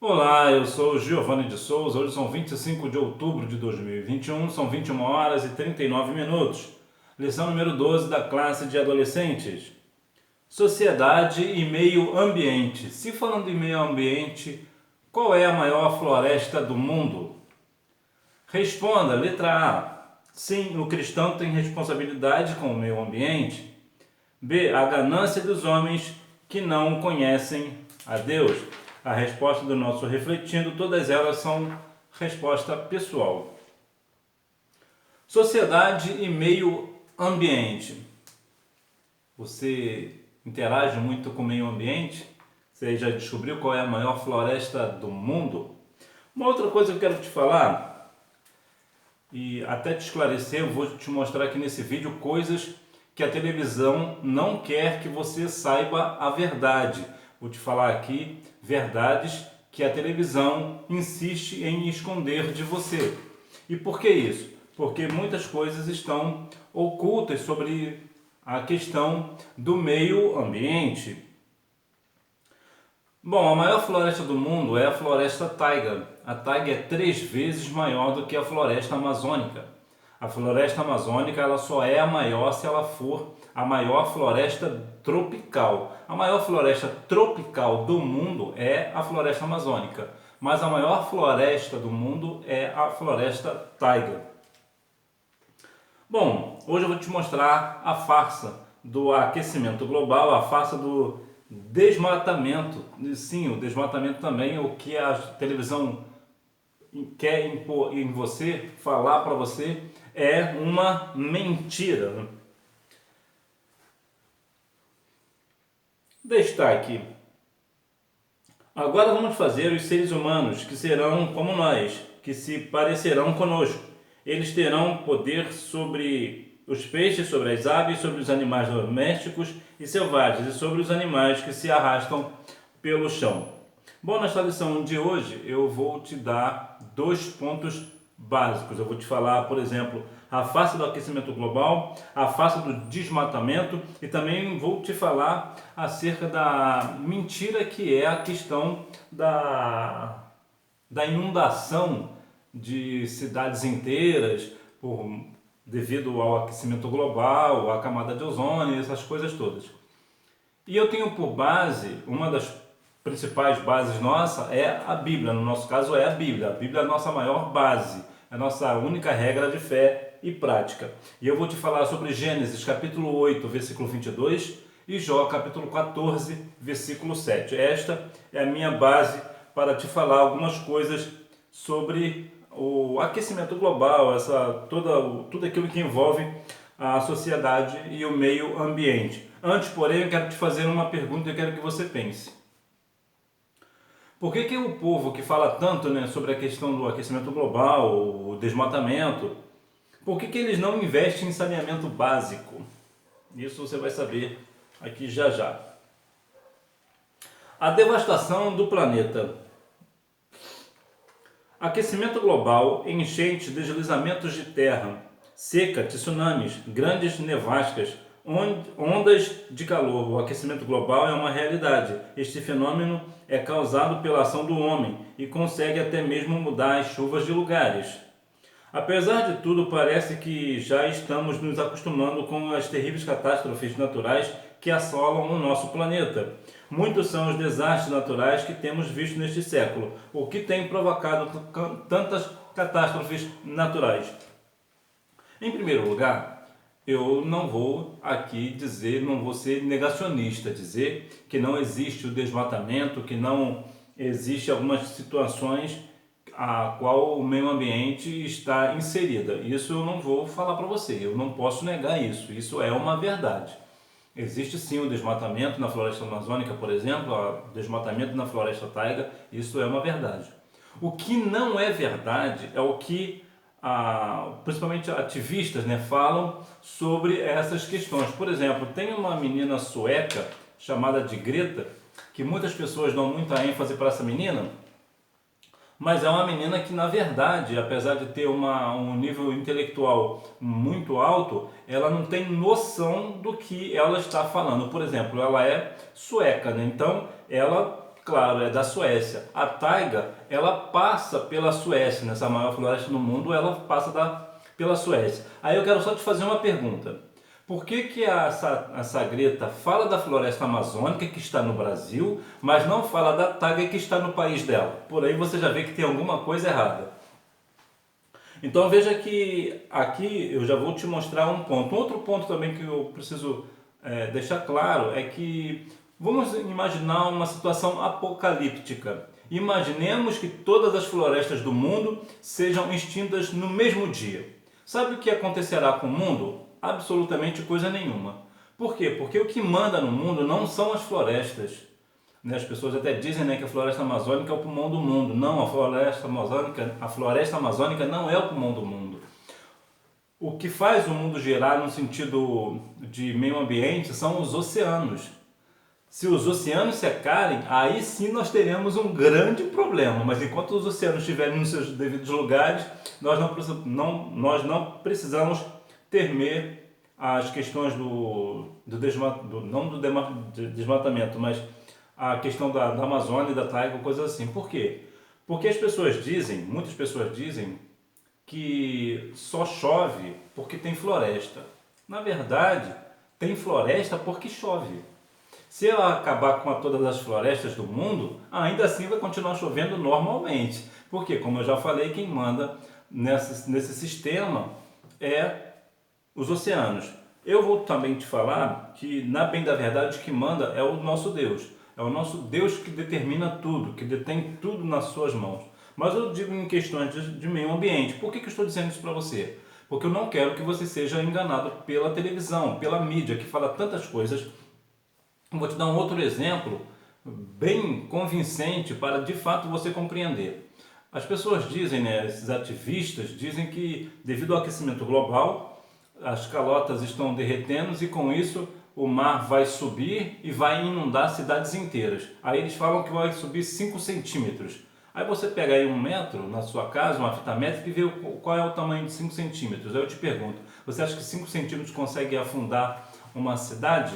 Olá, eu sou Giovanni de Souza. Hoje são 25 de outubro de 2021, são 21 horas e 39 minutos. Lição número 12 da classe de adolescentes. Sociedade e meio ambiente. Se falando em meio ambiente, qual é a maior floresta do mundo? Responda, letra A. Sim, o cristão tem responsabilidade com o meio ambiente. B. A ganância dos homens que não conhecem a Deus. A resposta do nosso refletindo, todas elas são resposta pessoal. Sociedade e meio ambiente. Você interage muito com o meio ambiente? Você já descobriu qual é a maior floresta do mundo? Uma outra coisa que eu quero te falar, e até te esclarecer, eu vou te mostrar aqui nesse vídeo coisas que a televisão não quer que você saiba a verdade. Vou te falar aqui verdades que a televisão insiste em esconder de você. E por que isso? Porque muitas coisas estão ocultas sobre a questão do meio ambiente. Bom, a maior floresta do mundo é a floresta taiga. A taiga é 3 vezes maior do que a floresta amazônica. A floresta amazônica ela só é a maior se ela for a maior floresta tropical. A maior floresta tropical do mundo é a floresta amazônica, mas a maior floresta do mundo é a floresta taiga. Bom, hoje eu vou te mostrar a farsa do aquecimento global, a farsa do desmatamento. Sim, o desmatamento também, o que a televisão quer impor em você, falar para você, é uma mentira. Destaque. Agora vamos fazer os seres humanos que serão como nós, que se parecerão conosco. Eles terão poder sobre os peixes, sobre as aves, sobre os animais domésticos e selvagens e sobre os animais que se arrastam pelo chão. Bom, nesta lição de hoje eu vou te dar 2 pontos básicos. Eu vou te falar, por exemplo, a face do aquecimento global, a face do desmatamento e também vou te falar acerca da mentira que é a questão da inundação de cidades inteiras devido ao aquecimento global, à camada de ozônio, essas coisas todas. E eu tenho por base, uma das principais bases nossa é a Bíblia, no nosso caso é a Bíblia. A Bíblia é a nossa maior base, é a nossa única regra de fé e prática. E eu vou te falar sobre Gênesis capítulo 8, versículo 22 e Jó capítulo 14, versículo 7. Esta é a minha base para te falar algumas coisas sobre o aquecimento global, tudo aquilo que envolve a sociedade e o meio ambiente. Antes, porém, eu quero te fazer uma pergunta e eu quero que você pense. Por que o povo que fala tanto, sobre a questão do aquecimento global, o desmatamento, por que eles não investem em saneamento básico? Isso você vai saber aqui já já. A devastação do planeta. Aquecimento global, enchentes, deslizamentos de terra, seca, tsunamis, grandes nevascas, ondas de calor. O aquecimento global é uma realidade. Este fenômeno é causado pela ação do homem e consegue até mesmo mudar as chuvas de lugares. Apesar de tudo, parece que já estamos nos acostumando com as terríveis catástrofes naturais que assolam o nosso planeta. Muitos são os desastres naturais que temos visto neste século, o que tem provocado tantas catástrofes naturais. Em primeiro lugar, eu não vou aqui dizer, não vou ser negacionista, dizer que não existe o desmatamento, que não existe algumas situações a qual o meio ambiente está inserida. Isso eu não vou falar para você, eu não posso negar isso, isso é uma verdade. Existe sim o desmatamento na floresta amazônica, por exemplo, o desmatamento na floresta taiga, isso é uma verdade. O que não é verdade é o que principalmente ativistas falam sobre essas questões. Por exemplo, tem uma menina sueca chamada de Greta, que muitas pessoas dão muita ênfase para essa menina, mas é uma menina que, na verdade, apesar de ter um nível intelectual muito alto, ela não tem noção do que ela está falando. Por exemplo, ela é sueca, então ela claro, é da Suécia. A taiga, ela passa pela Suécia, nessa maior floresta do mundo, ela passa pela Suécia. Aí eu quero só te fazer uma pergunta. Por que que essa Greta fala da floresta amazônica que está no Brasil, mas não fala da taiga que está no país dela? Por aí você já vê que tem alguma coisa errada. Então veja que aqui eu já vou te mostrar um ponto. Outro ponto também que eu preciso deixar claro é que vamos imaginar uma situação apocalíptica. Imaginemos que todas as florestas do mundo sejam extintas no mesmo dia. Sabe o que acontecerá com o mundo? Absolutamente coisa nenhuma. Por quê? Porque o que manda no mundo não são as florestas. As pessoas até dizem, né, que a floresta amazônica é o pulmão do mundo. Não, a floresta amazônica não é o pulmão do mundo. O que faz o mundo girar no sentido de meio ambiente são os oceanos. Se os oceanos secarem, aí sim nós teremos um grande problema. Mas enquanto os oceanos estiverem nos seus devidos lugares, nós não precisamos temer as questões não do desmatamento, mas a questão da Amazônia e da taiga, coisas assim. Por quê? Porque muitas pessoas dizem que só chove porque tem floresta. Na verdade, tem floresta porque chove. Se eu acabar com todas as florestas do mundo, ainda assim vai continuar chovendo normalmente. Porque, como eu já falei, quem manda nesse sistema é os oceanos. Eu vou também te falar que, na bem da verdade, o que manda é o nosso Deus. É o nosso Deus que determina tudo, que detém tudo nas suas mãos. Mas eu digo em questões de meio ambiente. Por que eu estou dizendo isso para você? Porque eu não quero que você seja enganado pela televisão, pela mídia, que fala tantas coisas. Eu vou te dar um outro exemplo bem convincente para de fato você compreender. As pessoas dizem, né, esses ativistas dizem que devido ao aquecimento global, as calotas estão derretendo e com isso o mar vai subir e vai inundar cidades inteiras. Aí eles falam que vai subir 5 centímetros. Aí você pega aí 1 metro na sua casa, uma fita métrica e vê qual é o tamanho de 5 centímetros. Aí eu te pergunto, você acha que 5 centímetros consegue afundar uma cidade?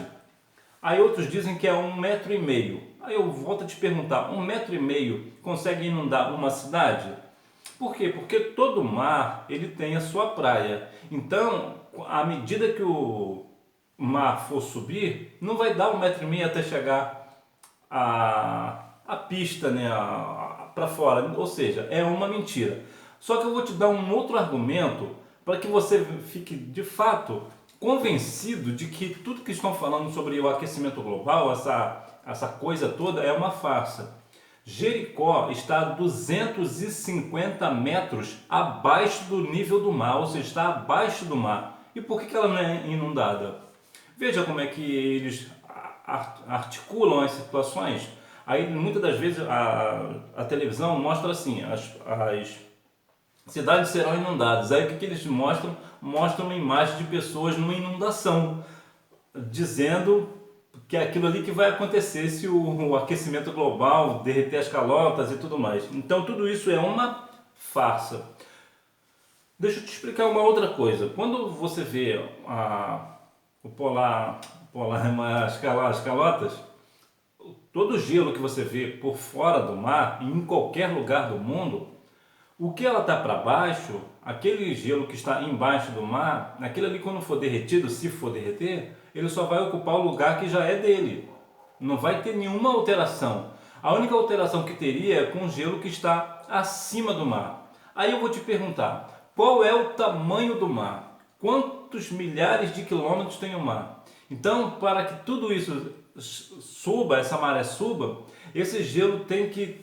Aí outros dizem que é 1,5 metro. Aí eu volto a te perguntar, 1,5 metro consegue inundar uma cidade? Por quê? Porque todo mar ele tem a sua praia. Então, à medida que o mar for subir, não vai dar 1,5 metro até chegar a pista, né, para fora. Ou seja, é uma mentira. Só que eu vou te dar um outro argumento para que você fique de fato convencido de que tudo que estão falando sobre o aquecimento global, essa coisa toda, é uma farsa. Jericó está a 250 metros abaixo do nível do mar, ou seja, está abaixo do mar. E por que ela não é inundada? Veja como é que eles articulam as situações. Aí muitas das vezes a televisão mostra assim, as cidades serão inundadas. Aí o que eles mostram? Mostram uma imagem de pessoas numa inundação, dizendo que é aquilo ali que vai acontecer se o aquecimento global derreter as calotas e tudo mais. Então tudo isso é uma farsa. Deixa eu te explicar uma outra coisa. Quando você vê as calotas, todo o gelo que você vê por fora do mar, em qualquer lugar do mundo, o que ela está para baixo, aquele gelo que está embaixo do mar, aquele ali quando for derretido, se for derreter, ele só vai ocupar o lugar que já é dele. Não vai ter nenhuma alteração. A única alteração que teria é com o gelo que está acima do mar. Aí eu vou te perguntar, qual é o tamanho do mar? Quantos milhares de quilômetros tem o mar? Então, para que tudo isso suba, essa maré suba, esse gelo tem que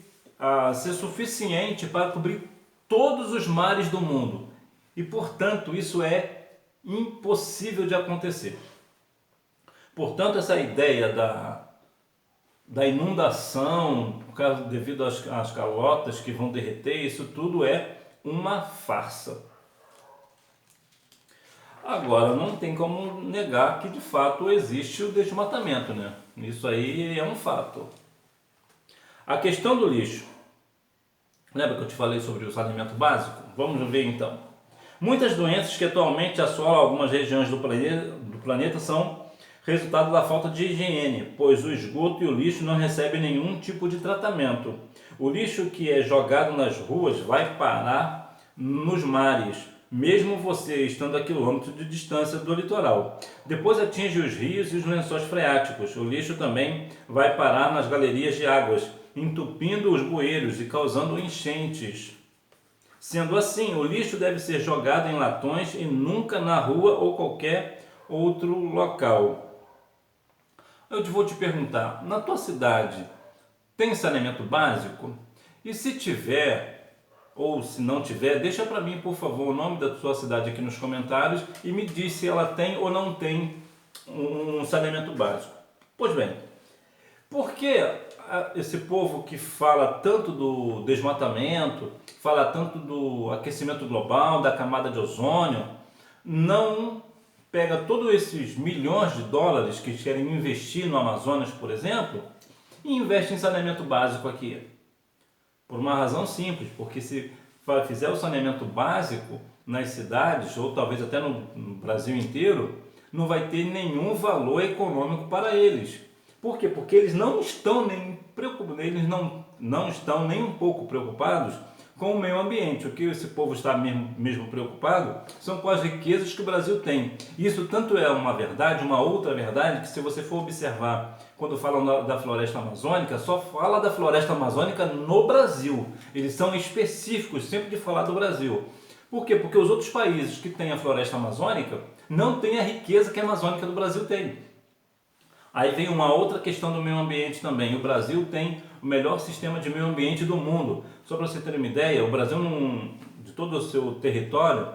ser suficiente para cobrir todos os mares do mundo. E, portanto, isso é impossível de acontecer. Portanto, essa ideia da inundação, devido às calotas que vão derreter, isso tudo é uma farsa. Agora, não tem como negar que de fato existe o desmatamento, né? Isso aí é um fato. A questão do lixo. Lembra que eu te falei sobre o saneamento básico? Vamos ver então. Muitas doenças que atualmente assolam algumas regiões do planeta são resultado da falta de higiene, pois o esgoto e o lixo não recebem nenhum tipo de tratamento. O lixo que é jogado nas ruas vai parar nos mares, mesmo você estando a quilômetros de distância do litoral. Depois atinge os rios e os lençóis freáticos. O lixo também vai parar nas galerias de águas, entupindo os bueiros e causando enchentes. Sendo assim, o lixo deve ser jogado em latões e nunca na rua ou qualquer outro local. Eu vou te perguntar, na tua cidade tem saneamento básico? E se tiver, ou se não tiver, deixa para mim, por favor, o nome da sua cidade aqui nos comentários e me diz se ela tem ou não tem um saneamento básico. Pois bem, por que esse povo que fala tanto do desmatamento, fala tanto do aquecimento global, da camada de ozônio, não pega todos esses milhões de dólares que querem investir no Amazonas, por exemplo, e investe em saneamento básico aqui? Por uma razão simples, porque se fizer o saneamento básico nas cidades, ou talvez até no Brasil inteiro, não vai ter nenhum valor econômico para eles. Por quê? Porque eles não estão nem preocupados, eles não estão nem um pouco preocupados com o meio ambiente. O que esse povo está mesmo preocupado são com as riquezas que o Brasil tem. Isso tanto é uma verdade, uma outra verdade, que se você for observar, quando falam da floresta amazônica, só fala da floresta amazônica no Brasil. Eles são específicos sempre de falar do Brasil. Por quê? Porque os outros países que têm a floresta amazônica não têm a riqueza que a amazônica do Brasil tem. Aí vem uma outra questão do meio ambiente também. O Brasil tem o melhor sistema de meio ambiente do mundo. Só para você ter uma ideia, o Brasil, de todo o seu território,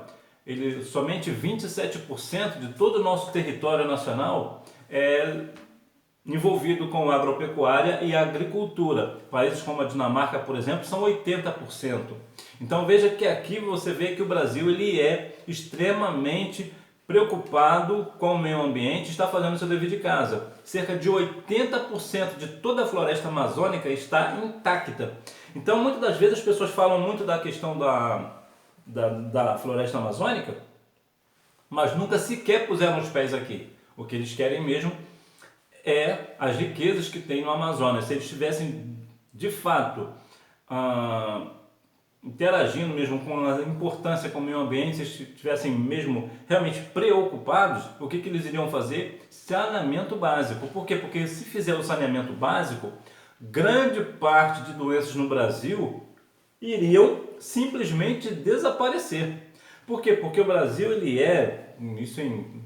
somente 27% de todo o nosso território nacional é envolvido com agropecuária e agricultura. Países como a Dinamarca, por exemplo, são 80%. Então veja que aqui você vê que o Brasil ele é extremamente preocupado com o meio ambiente, está fazendo o seu dever de casa. Cerca de 80% de toda a floresta amazônica está intacta. Então, muitas das vezes as pessoas falam muito da questão da floresta amazônica, mas nunca sequer puseram os pés aqui. O que eles querem mesmo é as riquezas que tem no Amazonas. Se eles tivessem, de fato, interagindo mesmo com a importância com o meio ambiente, se estivessem mesmo realmente preocupados, o que eles iriam fazer? Saneamento básico. Por quê? Porque se fizer o saneamento básico, grande parte de doenças no Brasil iriam simplesmente desaparecer. Por quê? Porque o Brasil, isso em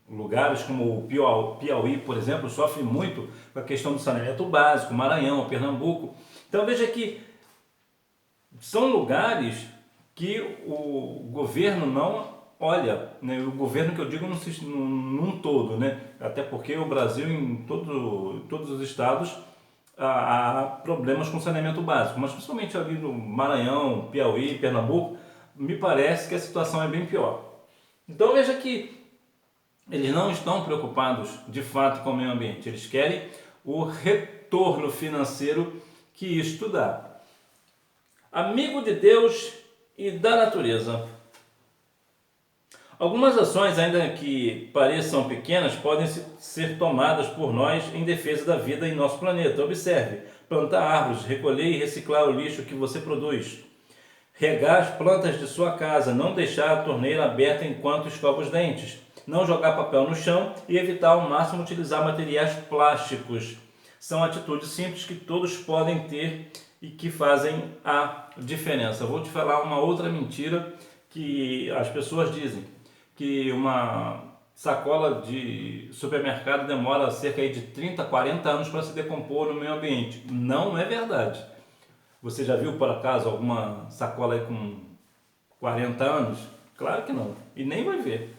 lugares como o Piauí, por exemplo, sofre muito com a questão do saneamento básico, Maranhão, Pernambuco. Então veja que são lugares que o governo não olha, né? O governo que eu digo num todo, né? Até porque o Brasil, em todos os estados, há problemas com saneamento básico, mas principalmente ali no Maranhão, Piauí, Pernambuco, me parece que a situação é bem pior. Então veja que eles não estão preocupados de fato com o meio ambiente, eles querem o retorno financeiro que isto dá. Amigo de Deus e da natureza. Algumas ações, ainda que pareçam pequenas, podem ser tomadas por nós em defesa da vida em nosso planeta. Observe: plantar árvores, recolher e reciclar o lixo que você produz, regar as plantas de sua casa, não deixar a torneira aberta enquanto escova os dentes, não jogar papel no chão e evitar ao máximo utilizar materiais plásticos. São atitudes simples que todos podem ter e que fazem a diferença. Vou te falar uma outra mentira que as pessoas dizem, que uma sacola de supermercado demora cerca de 30, 40 anos para se decompor no meio ambiente. Não é verdade. Você já viu por acaso alguma sacola aí com 40 anos? Claro que não, e nem vai ver.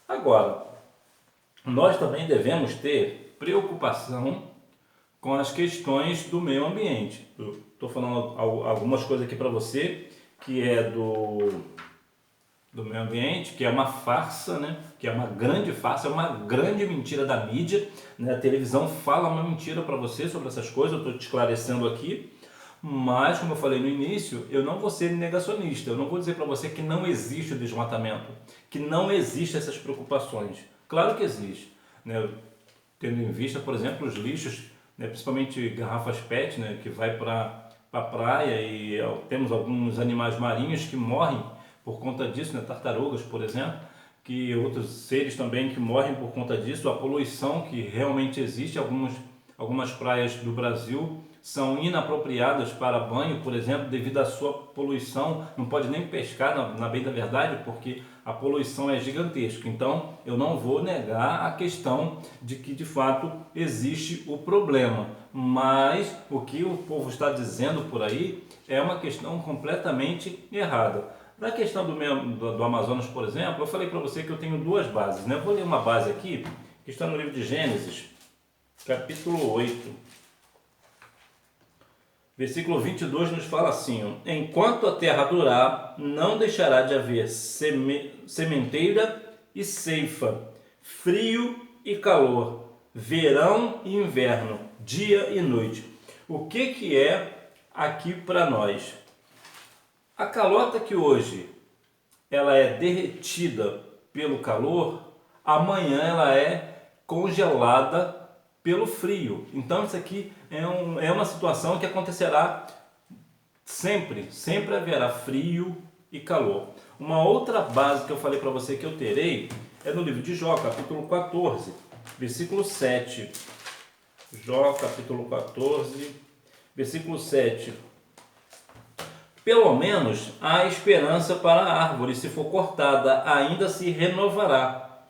Agora, nós também devemos ter preocupação com as questões do meio ambiente. Eu estou falando algumas coisas aqui para você que é do meio ambiente, que é uma farsa, né? Que é uma grande farsa, é uma grande mentira da mídia, né? A televisão fala uma mentira para você sobre essas coisas, eu estou te esclarecendo aqui, mas como eu falei no início, eu não vou ser negacionista, eu não vou dizer para você que não existe o desmatamento, que não existem essas preocupações. Claro que existe. né, tendo em vista, por exemplo, os lixos, né, principalmente garrafas PET, né, que vai para a praia e temos alguns animais marinhos que morrem por conta disso, né, tartarugas, por exemplo, que outros seres também que morrem por conta disso, a poluição que realmente existe, algumas praias do Brasil são inapropriadas para banho, por exemplo, devido à sua poluição, não pode nem pescar na bem da verdade, porque a poluição é gigantesca. Então, eu não vou negar a questão de que, de fato, existe o problema, mas o que o povo está dizendo por aí é uma questão completamente errada. Na questão do Amazonas, por exemplo, eu falei para você que eu tenho duas bases, né? Eu vou ler uma base aqui, que está no livro de Gênesis, capítulo 8. Versículo 22 nos fala assim: enquanto a terra durar, não deixará de haver sementeira e ceifa, frio e calor, verão e inverno, dia e noite. O que é aqui para nós? A calota que hoje ela é derretida pelo calor, amanhã ela é congelada pelo frio. Então isso aqui é uma situação que acontecerá sempre, sempre haverá frio e calor. Uma outra base que eu falei para você que eu terei é no livro de Jó, capítulo 14, versículo 7. Jó, capítulo 14, versículo 7. Pelo menos há esperança para a árvore, se for cortada, ainda se renovará,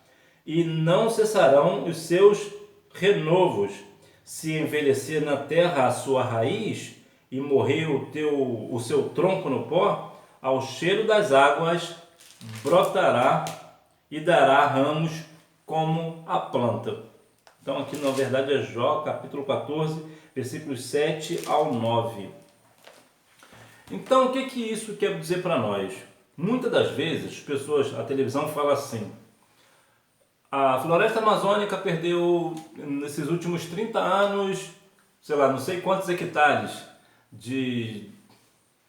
e não cessarão os seus renovos. Se envelhecer na terra a sua raiz e morrer o seu tronco no pó, ao cheiro das águas brotará e dará ramos como a planta. Então aqui na verdade é Jó, capítulo 14, versículos 7 ao 9. Então o que isso quer dizer para nós? Muitas das vezes a televisão fala assim: a floresta amazônica perdeu nesses últimos 30 anos, sei lá, não sei quantos hectares de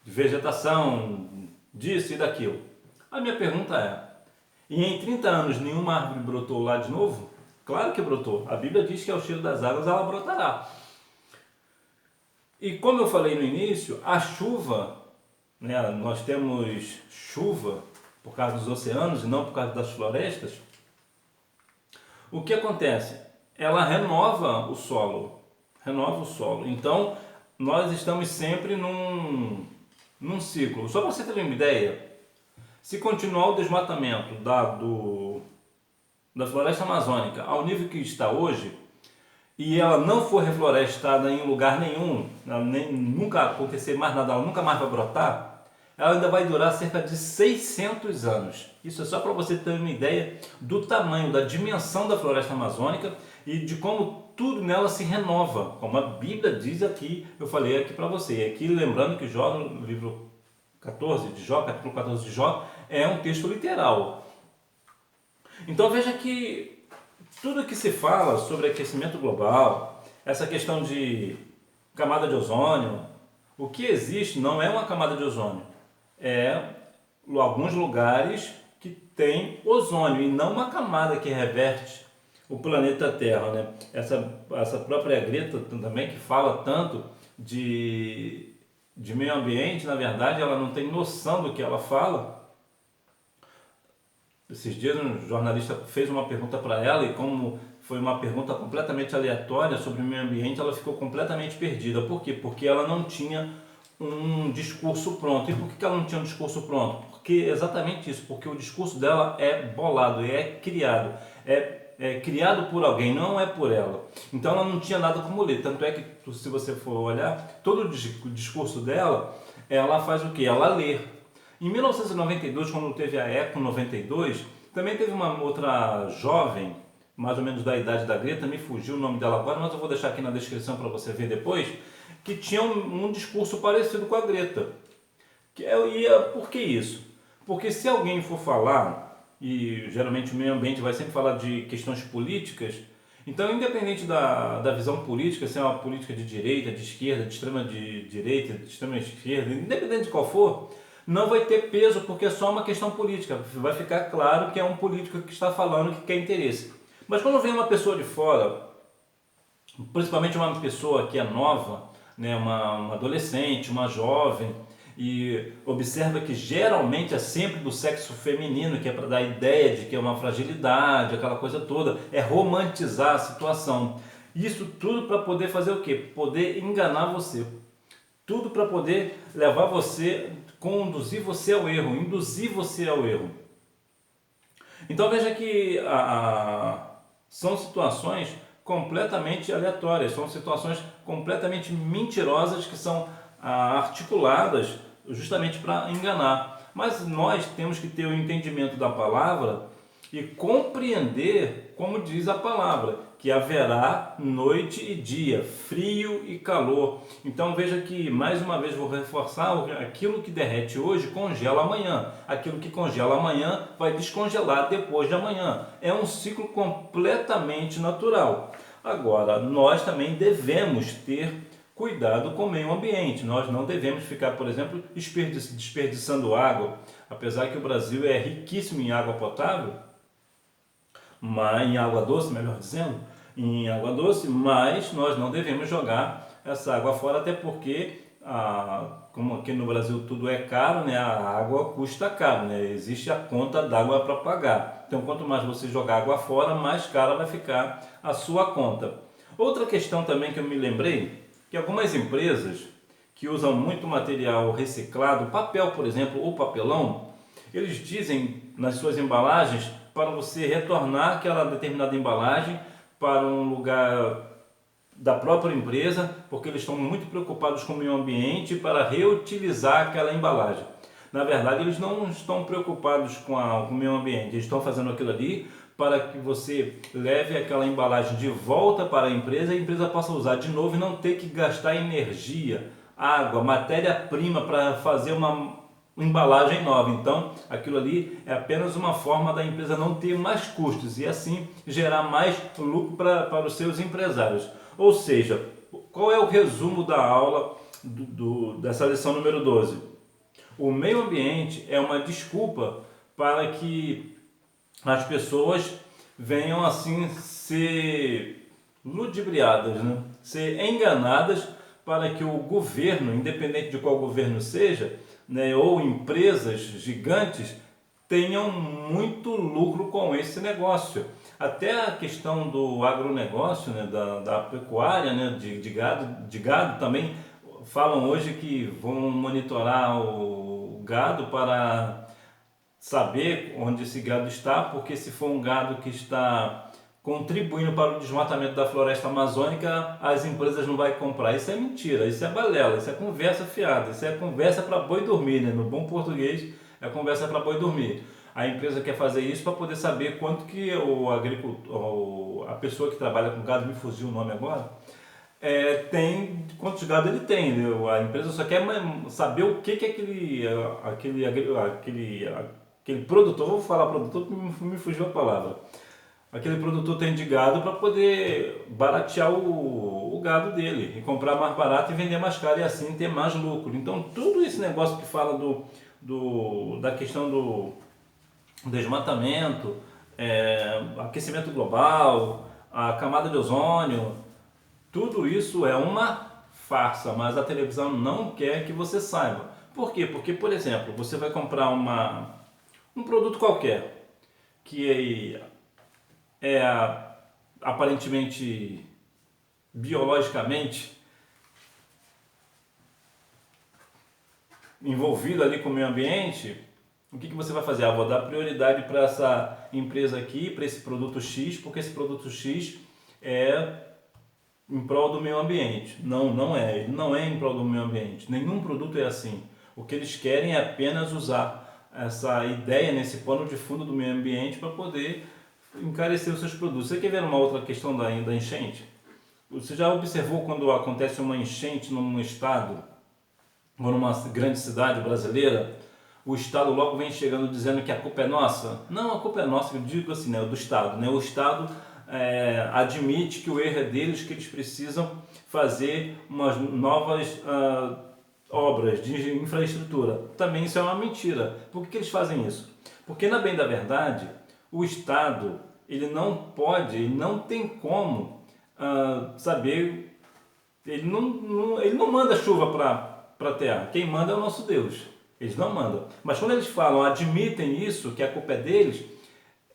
vegetação, disso e daquilo. A minha pergunta é: e em 30 anos nenhuma árvore brotou lá de novo? Claro que brotou. A Bíblia diz que ao cheiro das águas ela brotará. E como eu falei no início, a chuva, né, nós temos chuva por causa dos oceanos e não por causa das florestas. O que acontece? Ela renova o solo. Então, nós estamos sempre num ciclo. Só para você ter uma ideia, se continuar o desmatamento da floresta amazônica ao nível que está hoje, e ela não for reflorestada em lugar nenhum, nunca acontecer mais nada, ela nunca mais vai brotar, ela ainda vai durar cerca de 600 anos. Isso é só para você ter uma ideia do tamanho, da dimensão da floresta amazônica e de como tudo nela se renova, como a Bíblia diz aqui, eu falei aqui para você. Aqui lembrando que Jó, no livro 14 de Jó, capítulo 14 de Jó, é um texto literal. Então veja que tudo que se fala sobre aquecimento global, essa questão de camada de ozônio, o que existe não é uma camada de ozônio, é alguns lugares que tem ozônio e não uma camada que reverte o planeta Terra, né? Essa própria Greta também, que fala tanto de meio ambiente, na verdade ela não tem noção do que ela fala. Esses dias um jornalista fez uma pergunta para ela e como foi uma pergunta completamente aleatória sobre o meio ambiente, ela ficou completamente perdida. Por quê? Porque ela não tinha um discurso pronto. E por que ela não tinha um discurso pronto? Porque exatamente isso, porque o discurso dela é bolado, é criado. É criado por alguém, não é por ela. Então ela não tinha nada como ler. Tanto é que, se você for olhar, todo o discurso dela, ela faz o quê? Ela lê. Em 1992, quando teve a Eco 92, também teve uma outra jovem, mais ou menos da idade da Greta, me fugiu o nome dela agora, mas eu vou deixar aqui na descrição para você ver depois, que tinha um discurso parecido com a Greta. Por que isso? Porque se alguém for falar, e geralmente o meio ambiente vai sempre falar de questões políticas, então independente da visão política, se é uma política de direita, de esquerda, de extrema direita, de extrema esquerda, independente de qual for, não vai ter peso porque é só uma questão política. Vai ficar claro que é um político que está falando que quer interesse. Mas quando vem uma pessoa de fora, principalmente uma pessoa que é nova, né, uma adolescente, uma jovem, e observa que geralmente é sempre do sexo feminino, que é para dar a ideia de que é uma fragilidade, aquela coisa toda, é romantizar a situação. Isso tudo para poder fazer o quê? Poder enganar você. Tudo para poder levar você, conduzir você ao erro, induzir você ao erro. Então veja que são situações completamente aleatórias, são situações completamente mentirosas que são articuladas justamente para enganar. Mas nós temos que ter o entendimento da palavra e compreender como diz a palavra, que haverá noite e dia, frio e calor. Então veja que, mais uma vez vou reforçar, aquilo que derrete hoje congela amanhã, aquilo que congela amanhã vai descongelar depois de amanhã. É um ciclo completamente natural. Agora, nós também devemos ter cuidado com o meio ambiente. Nós não devemos ficar, por exemplo, desperdiçando água. Apesar que o Brasil é riquíssimo em água potável, em água doce, melhor dizendo, em água doce, mas nós não devemos jogar essa água fora, até porque, como aqui no Brasil tudo é caro, né, a água custa caro, né, existe a conta d'água para pagar. Então, quanto mais você jogar água fora, mais cara vai ficar a sua conta. Outra questão também que eu me lembrei, que algumas empresas que usam muito material reciclado, papel, por exemplo, ou papelão, eles dizem nas suas embalagens para você retornar aquela determinada embalagem para um lugar da própria empresa, porque eles estão muito preocupados com o meio ambiente para reutilizar aquela embalagem. Na verdade, eles não estão preocupados com o meio ambiente, eles estão fazendo aquilo ali para que você leve aquela embalagem de volta para a empresa possa usar de novo e não ter que gastar energia, água, matéria-prima para fazer uma embalagem nova. Então, aquilo ali é apenas uma forma da empresa não ter mais custos e assim gerar mais lucro para os seus empresários. Ou seja, qual é o resumo da aula dessa lição número 12? O meio ambiente é uma desculpa para que as pessoas venham assim ser ludibriadas, né? Ser enganadas para que o governo, independente de qual governo seja, né, ou empresas gigantes, tenham muito lucro com esse negócio. Até a questão do agronegócio, né, da pecuária, né, de gado também, falam hoje que vão monitorar o gado para saber onde esse gado está, porque se for um gado que está contribuindo para o desmatamento da floresta amazônica, as empresas não vão comprar. Isso é mentira, isso é balela, isso é conversa fiada, isso é conversa para boi dormir, né? No bom português, é conversa para boi dormir. A empresa quer fazer isso para poder saber quanto que o agricultor, a pessoa que trabalha com gado, me fugiu o nome agora, tem, quantos gado ele tem, né? A empresa só quer saber o que aquele produtor, vou falar produtor porque me fugiu a palavra, aquele produtor tem de gado para poder baratear o gado dele e comprar mais barato e vender mais caro e assim ter mais lucro. Então tudo esse negócio que fala da questão do desmatamento, aquecimento global, a camada de ozônio, tudo isso é uma farsa, mas a televisão não quer que você saiba. Por quê? Porque, por exemplo, você vai comprar um produto qualquer que aparentemente biologicamente envolvido ali com o meio ambiente. O que você vai fazer? Vou dar prioridade para essa empresa aqui, para esse produto X, porque esse produto X é em prol do meio ambiente. Não é. Ele não é em prol do meio ambiente. Nenhum produto é assim. O que eles querem é apenas usar essa ideia nesse pano de fundo do meio ambiente para poder encarecer os seus produtos. Você quer ver uma outra questão da enchente? Você já observou quando acontece uma enchente num estado ou numa grande cidade brasileira? O Estado logo vem chegando dizendo que a culpa é nossa? Não, a culpa é nossa, eu digo assim, né, do Estado. Né? O Estado admite que o erro é deles, que eles precisam fazer umas novas obras de infraestrutura. Também isso é uma mentira. Por que eles fazem isso? Porque, na bem da verdade, o Estado ele não pode, ele não tem como saber, ele não manda chuva para a terra, quem manda é o nosso Deus, eles não mandam. Mas quando eles falam, admitem isso, que a culpa é deles,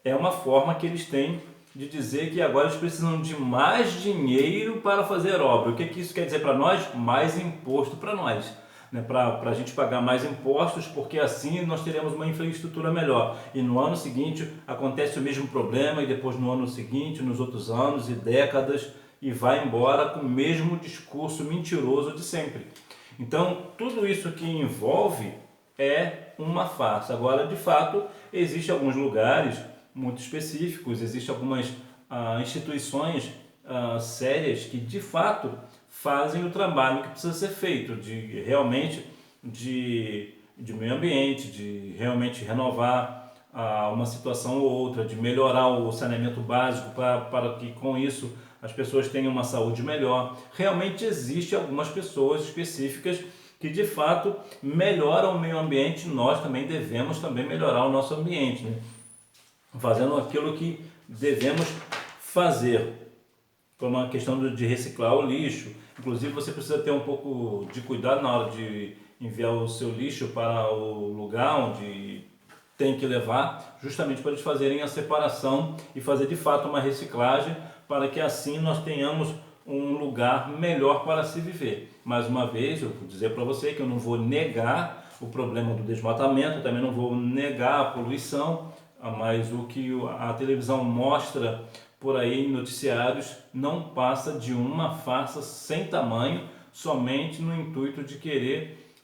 é uma forma que eles têm de dizer que agora eles precisam de mais dinheiro para fazer obra. O que isso quer dizer para nós? Mais imposto para nós. Né? Para a gente pagar mais impostos, porque assim nós teremos uma infraestrutura melhor. E no ano seguinte acontece o mesmo problema, e depois no ano seguinte, nos outros anos e décadas, e vai embora com o mesmo discurso mentiroso de sempre. Então, tudo isso que envolve é uma farsa. Agora, de fato, existem alguns lugares muito específicos, existem algumas instituições sérias que de fato fazem o trabalho que precisa ser feito, de realmente de meio ambiente, de realmente renovar uma situação ou outra, de melhorar o saneamento básico para que com isso as pessoas tenham uma saúde melhor. Realmente existem algumas pessoas específicas que de fato melhoram o meio ambiente, nós também devemos também melhorar o nosso ambiente, né? Fazendo aquilo que devemos fazer, como a questão de reciclar o lixo. Inclusive você precisa ter um pouco de cuidado na hora de enviar o seu lixo para o lugar onde tem que levar, justamente para eles fazerem a separação e fazer de fato uma reciclagem, para que assim nós tenhamos um lugar melhor para se viver. Mais uma vez, eu vou dizer para você que eu não vou negar o problema do desmatamento, também não vou negar a poluição, mas o que a televisão mostra por aí em noticiários não passa de uma farsa sem tamanho, somente no intuito de querer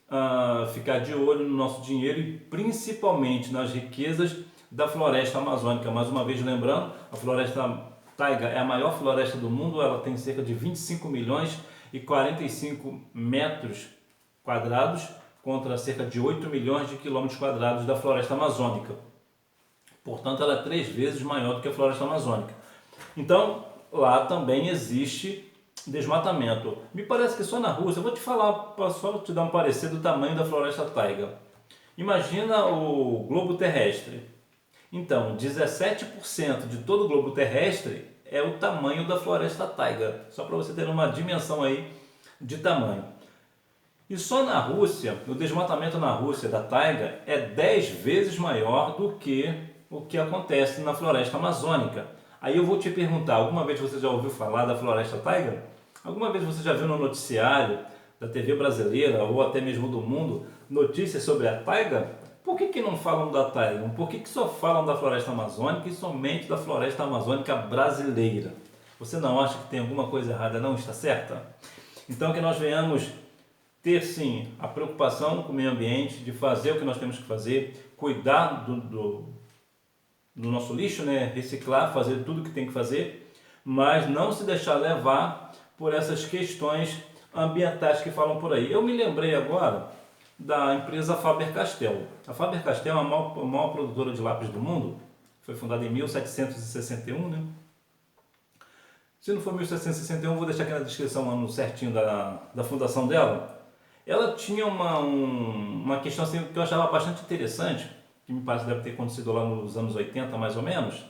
ficar de olho no nosso dinheiro e principalmente nas riquezas da floresta amazônica. Mais uma vez lembrando, a floresta taiga é a maior floresta do mundo, ela tem cerca de 25 milhões e 45 metros quadrados contra cerca de 8 milhões de quilômetros quadrados da floresta amazônica. Portanto, ela é 3 vezes maior do que a floresta amazônica. Então, lá também existe desmatamento. Me parece que só na Rússia, eu vou te falar, só te dar um parecer do tamanho da floresta taiga. Imagina o globo terrestre. Então, 17% de todo o globo terrestre é o tamanho da floresta taiga. Só para você ter uma dimensão aí de tamanho. E só na Rússia, o desmatamento na Rússia da taiga é 10 vezes maior do que o que acontece na floresta amazônica. Aí eu vou te perguntar, alguma vez você já ouviu falar da floresta taiga? Alguma vez você já viu no noticiário da TV brasileira ou até mesmo do mundo notícias sobre a taiga? Por que não falam da taiga? Por que só falam da floresta amazônica e somente da floresta amazônica brasileira? Você não acha que tem alguma coisa errada, não está certa? Então que nós venhamos ter sim a preocupação com o meio ambiente, de fazer o que nós temos que fazer, cuidar do nosso lixo, né? Reciclar, fazer tudo o que tem que fazer, mas não se deixar levar por essas questões ambientais que falam por aí. Eu me lembrei agora da empresa Faber-Castell. A Faber-Castell é a maior produtora de lápis do mundo, foi fundada em 1761, né? Se não for 1761, vou deixar aqui na descrição o ano certinho da fundação dela. Ela tinha uma questão assim, que eu achava bastante interessante, que me parece que deve ter acontecido lá nos anos 80 mais ou menos.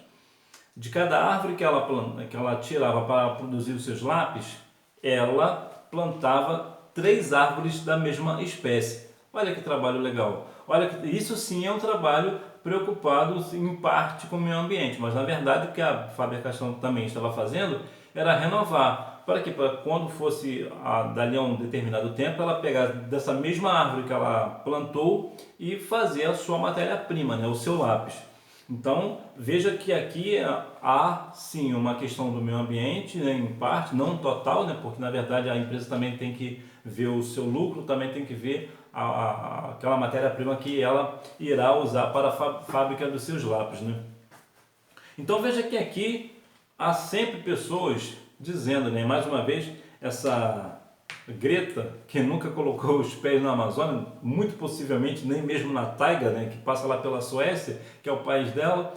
De cada árvore que ela tirava para produzir os seus lápis, ela plantava 3 árvores da mesma espécie. Olha que trabalho legal. Olha que isso sim é um trabalho preocupado em parte com o meio ambiente, mas na verdade o que a Faber-Castell também estava fazendo era renovar. Para que quando fosse dali a um determinado tempo, ela pegar dessa mesma árvore que ela plantou e fazer a sua matéria-prima, né, o seu lápis. Então, veja que aqui há sim uma questão do meio ambiente, né, em parte, não total, né, porque na verdade a empresa também tem que ver o seu lucro, também tem que ver aquela matéria-prima que ela irá usar para a fábrica dos seus lápis, né? Então veja que aqui há sempre pessoas dizendo, né, mais uma vez, essa Greta, que nunca colocou os pés na Amazônia, muito possivelmente nem mesmo na taiga, né, que passa lá pela Suécia, que é o país dela,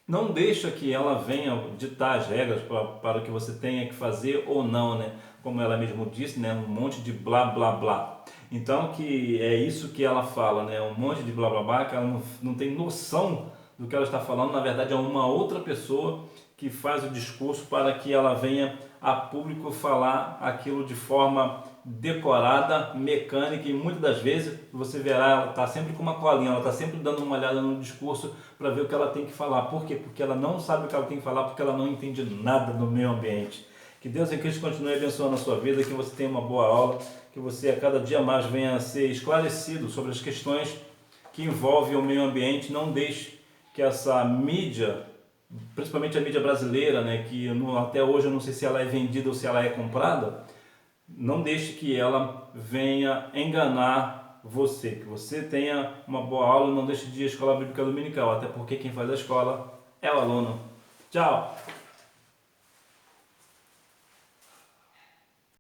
não deixa que ela venha ditar as regras para o que você tenha que fazer ou não, né? Como ela mesmo disse, né? Um monte de blá blá blá. Então que é isso que ela fala, né? Um monte de blá blá blá, que ela não tem noção do que ela está falando, na verdade é uma outra pessoa que faz o discurso para que ela venha a público falar aquilo de forma decorada, mecânica, e muitas das vezes você verá ela está sempre com uma colinha, ela está sempre dando uma olhada no discurso para ver o que ela tem que falar. Por quê? Porque ela não sabe o que ela tem que falar, porque ela não entende nada do meio ambiente. Que Deus em Cristo continue abençoando a sua vida, que você tenha uma boa aula, que você a cada dia mais venha a ser esclarecido sobre as questões que envolvem o meio ambiente. Não deixe que essa mídia, principalmente a mídia brasileira, né, que até hoje eu não sei se ela é vendida ou se ela é comprada, não deixe que ela venha enganar você, que você tenha uma boa aula e não deixe de ir à Escola Bíblica Dominical, até porque quem faz a escola é o aluno. Tchau!